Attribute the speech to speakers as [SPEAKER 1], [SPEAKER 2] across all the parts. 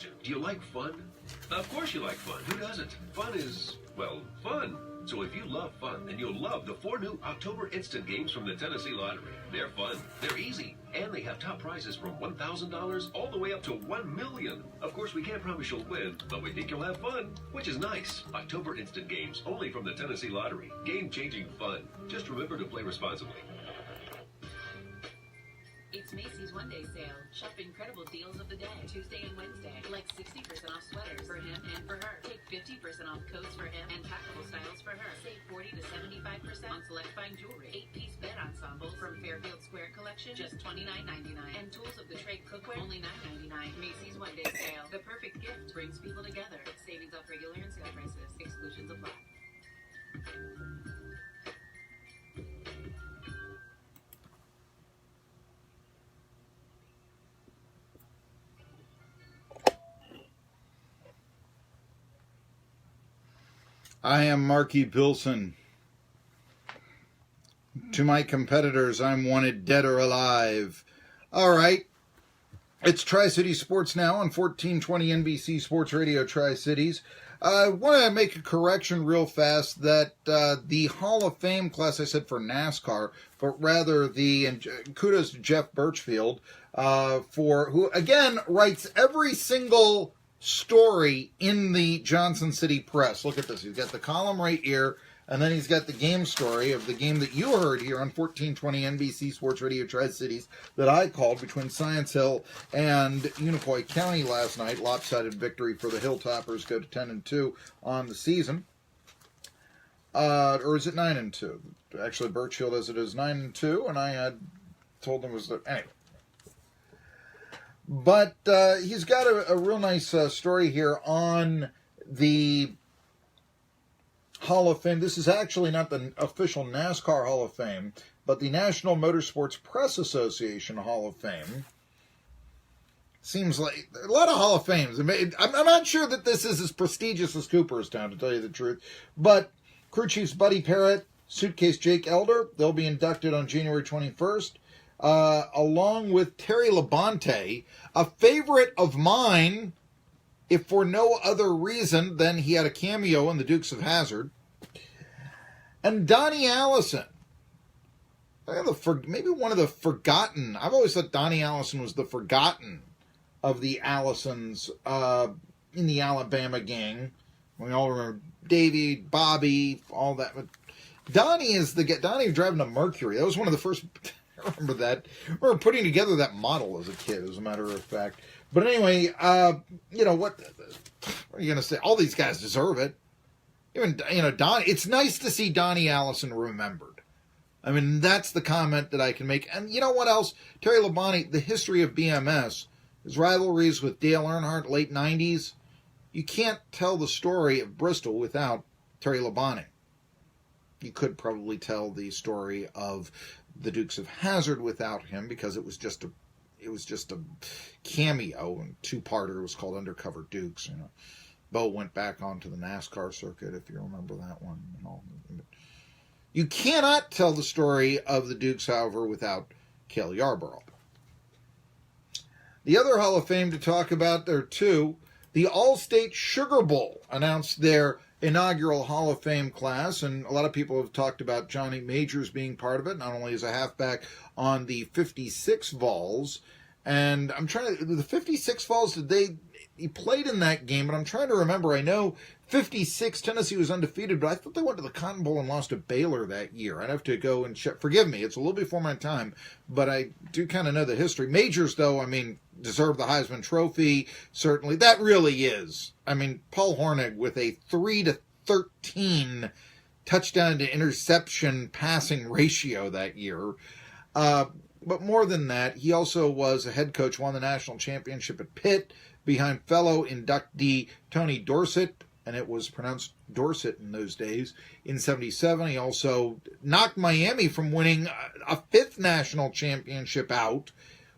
[SPEAKER 1] Do you like fun? Of course you like fun. Who doesn't? Fun is, well, fun. So if you love fun, then you'll love the 4 new October Instant Games from the Tennessee Lottery. They're fun, they're easy, and they have top prizes from $1,000 all the way up to $1 million. Of course, we can't promise you'll win, but we think you'll have fun, which is nice. October Instant Games, only from the Tennessee Lottery. Game-changing fun. Just remember to play responsibly.
[SPEAKER 2] It's Macy's One-Day Sale. Shop incredible deals of the day, Tuesday and Wednesday. Like 60% off sweaters for him and for her. Take 50% off coats for him and packable styles for her. Save 40 to 75% on select fine jewelry. 8-piece bed ensemble from Fairfield Square Collection, just $29.99. And tools of the trade cookware, only $9.99. Macy's One-Day Sale. The perfect gift brings people together. Savings off regular and sale prices. Exclusions apply.
[SPEAKER 3] I am Marky Pilson. To my competitors, I'm wanted dead or alive. All right. It's Tri-City Sports now on 1420 NBC Sports Radio Tri-Cities. I want to make a correction real fast that the Hall of Fame class, I said for NASCAR, but rather and kudos to Jeff Birchfield, who, again, writes every single story in the Johnson City Press. Look at this. He's got the column right here, and then he's got the game story of the game that you heard here on 1420 NBC Sports Radio Tri-Cities that I called between Science Hill and Unicoi County last night. Lopsided victory for the Hilltoppers, go to 10-2 on the season. Or is it 9-2? Actually, Birchfield as it is 9-2, and I had told him it was anyway. But he's got a real nice story here on the Hall of Fame. This is actually not the official NASCAR Hall of Fame, but the National Motorsports Press Association Hall of Fame. Seems like a lot of Hall of Fames. I'm not sure that this is as prestigious as Cooperstown, to tell you the truth. But crew chiefs Buddy Parrott, Suitcase Jake Elder, they'll be inducted on January 21st. Along with Terry Labonte, a favorite of mine, if for no other reason than he had a cameo in the Dukes of Hazzard, and Donnie Allison. Maybe one of the forgotten. I've always thought Donnie Allison was the forgotten of the Allisons in the Alabama gang. We all remember Davey, Bobby, all that. But Donnie driving a Mercury. That was one of the first. I remember that. I remember putting together that model as a kid, as a matter of fact. But anyway, what are you going to say? All these guys deserve it. Even, Donnie. It's nice to see Donnie Allison remembered. I mean, that's the comment that I can make. And you know what else? Terry Labonte, the history of BMS, his rivalries with Dale Earnhardt, late 90s. You can't tell the story of Bristol without Terry Labonte. You could probably tell the story of the Dukes of Hazzard without him, because it was just a cameo, and two-parter. It was called Undercover Dukes. Bo went back onto the NASCAR circuit, if you remember that one. And all. You cannot tell the story of the Dukes, however, without Cale Yarborough. The other Hall of Fame to talk about, there are two. The All-State Sugar Bowl announced their inaugural Hall of Fame class, and a lot of people have talked about Johnny Majors being part of it, not only as a halfback on the 56 Vols, and the 56 Vols, he played in that game, but I'm trying to remember. I know 56, Tennessee was undefeated, but I thought they went to the Cotton Bowl and lost to Baylor that year. I'd have to go and check. Forgive me, it's a little before my time, but I do kind of know the history. Majors, though, deserve the Heisman Trophy, certainly. That really is. Paul Hornung with a 3-13 touchdown to interception passing ratio that year. But more than that, he also was a head coach, won the national championship at Pitt behind fellow inductee Tony Dorsett, and it was pronounced Dorsett in those days, in 77. He also knocked Miami from winning a fifth national championship out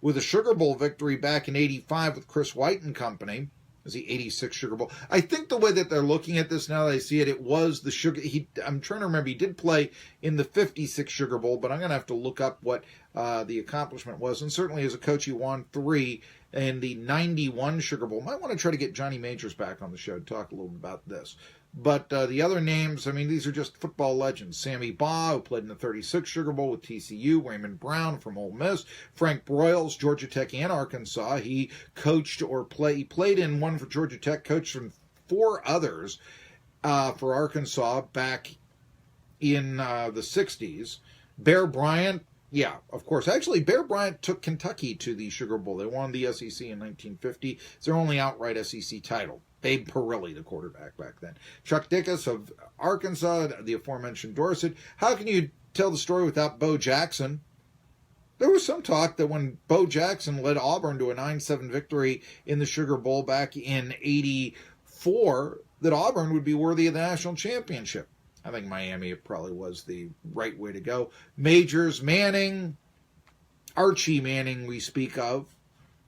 [SPEAKER 3] with a Sugar Bowl victory back in 85 with Chris White and company. Was the 86 Sugar Bowl. I think the way that they're looking at this now that I see it, it was the Sugar... I'm trying to remember, he did play in the 56 Sugar Bowl, but I'm going to have to look up what the accomplishment was. And certainly as a coach, he won 3 in the 91 Sugar Bowl. Might want to try to get Johnny Majors back on the show to talk a little bit about this. But the other names, I mean, these are just football legends. Sammy Baugh, who played in the 36 Sugar Bowl with TCU. Raymond Brown from Ole Miss. Frank Broyles, Georgia Tech and Arkansas. He coached or he played in one for Georgia Tech, coached in 4 others for Arkansas back in the 60s. Bear Bryant, yeah, of course. Actually, Bear Bryant took Kentucky to the Sugar Bowl. They won the SEC in 1950. It's their only outright SEC title. Babe Parilli, the quarterback back then. Chuck Dickus of Arkansas, the aforementioned Dorsett. How can you tell the story without Bo Jackson? There was some talk that when Bo Jackson led Auburn to a 9-7 victory in the Sugar Bowl back in 84, that Auburn would be worthy of the national championship. I think Miami probably was the right way to go. Majors, Manning, Archie Manning we speak of,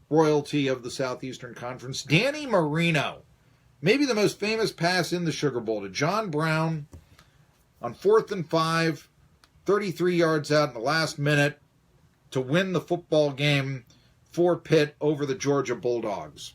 [SPEAKER 3] royalty of the Southeastern Conference. Danny Marino, maybe the most famous pass in the Sugar Bowl to John Brown on 4th and 5, 33 yards out in the last minute to win the football game for Pitt over the Georgia Bulldogs.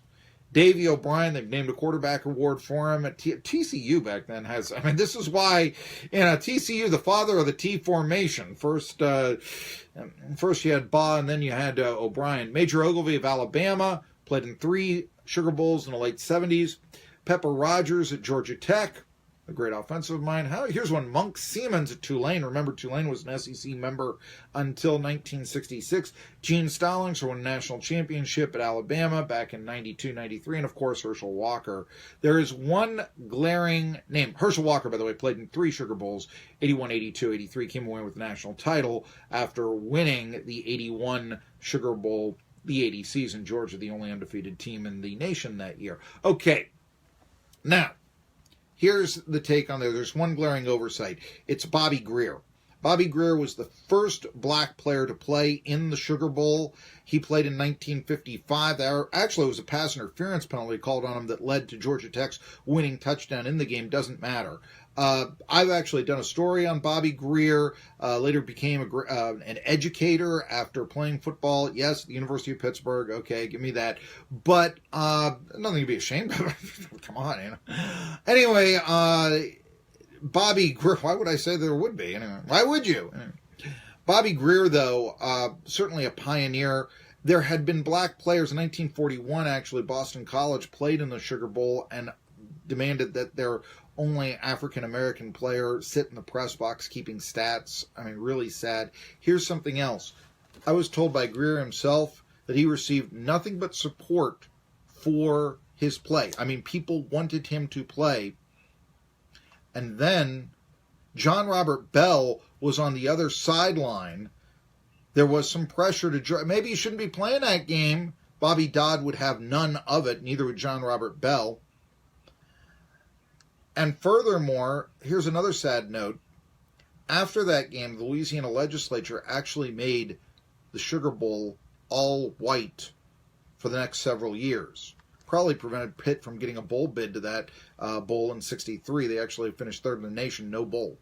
[SPEAKER 3] Davey O'Brien, they've named a quarterback award for him. At TCU back then has, I mean, this is why in TCU, the father of the T formation. First you had Baugh and then you had O'Brien. Major Ogilvy of Alabama, played in 3 Sugar Bowls in the late 70s. Pepper Rogers at Georgia Tech, a great offensive mind. Here's one, Monk Siemens at Tulane. Remember, Tulane was an SEC member until 1966. Gene Stallings won a national championship at Alabama back in 92-93. And, of course, Herschel Walker. There is one glaring name. Herschel Walker, by the way, played in 3 Sugar Bowls, 81, 82, 83. Came away with the national title after winning the 81 Sugar Bowl, the 80 season. Georgia, the only undefeated team in the nation that year. Okay. Now, here's the take on there. There's one glaring oversight. It's Bobby Grier. Bobby Grier was the first black player to play in the Sugar Bowl. He played in 1955. Actually, it was a pass interference penalty called on him that led to Georgia Tech's winning touchdown in the game. Doesn't matter. I've actually done a story on Bobby Grier. Later became an educator after playing football. Yes, the University of Pittsburgh. Okay, give me that. But nothing to be ashamed of. Come on, you know. Anyway, Bobby Grier. Why would I say there would be? Anyway, why would you? Anyway. Bobby Grier, though, certainly a pioneer. There had been black players in 1941. Actually, Boston College played in the Sugar Bowl and demanded that their only African-American player sit in the press box keeping stats. I mean, really sad. Here's something else. I was told by Grier himself that he received nothing but support for his play. I mean, people wanted him to play. And then John Robert Bell was on the other sideline. There was some pressure to maybe you shouldn't be playing that game. Bobby Dodd would have none of it, neither would John Robert Bell. And furthermore, here's another sad note. After that game, the Louisiana legislature actually made the Sugar Bowl all white for the next several years. Probably prevented Pitt from getting a bowl bid to that bowl in 63. They actually finished third in the nation, no bowl.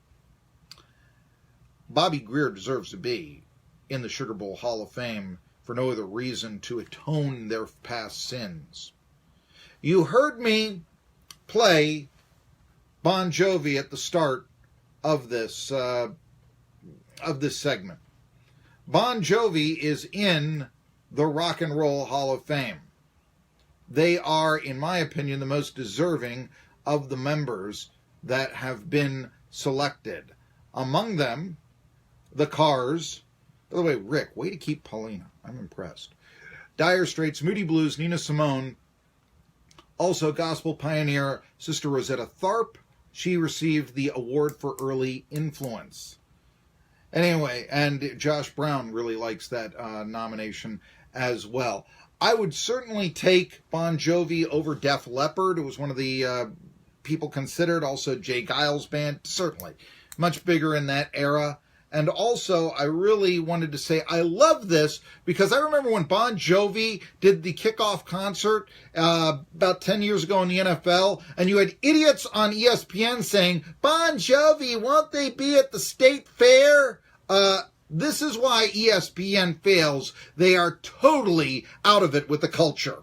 [SPEAKER 3] Bobby Grier deserves to be in the Sugar Bowl Hall of Fame for no other reason to atone their past sins. You heard me play Bon Jovi at the start of this segment. Bon Jovi is in the Rock and Roll Hall of Fame. They are, in my opinion, the most deserving of the members that have been selected. Among them, the Cars. By the way, Rick, way to keep Paulina. I'm impressed. Dire Straits, Moody Blues, Nina Simone. Also, gospel pioneer Sister Rosetta Tharpe. She received the award for early influence. Anyway, and Josh Brown really likes that nomination as well. I would certainly take Bon Jovi over Def Leppard. It was one of the people considered. Also, Jay Giles Band, certainly. Much bigger in that era. And also, I really wanted to say I love this because I remember when Bon Jovi did the kickoff concert about 10 years ago in the NFL, and you had idiots on ESPN saying, Bon Jovi, won't they be at the state fair? This is why ESPN fails. They are totally out of it with the culture.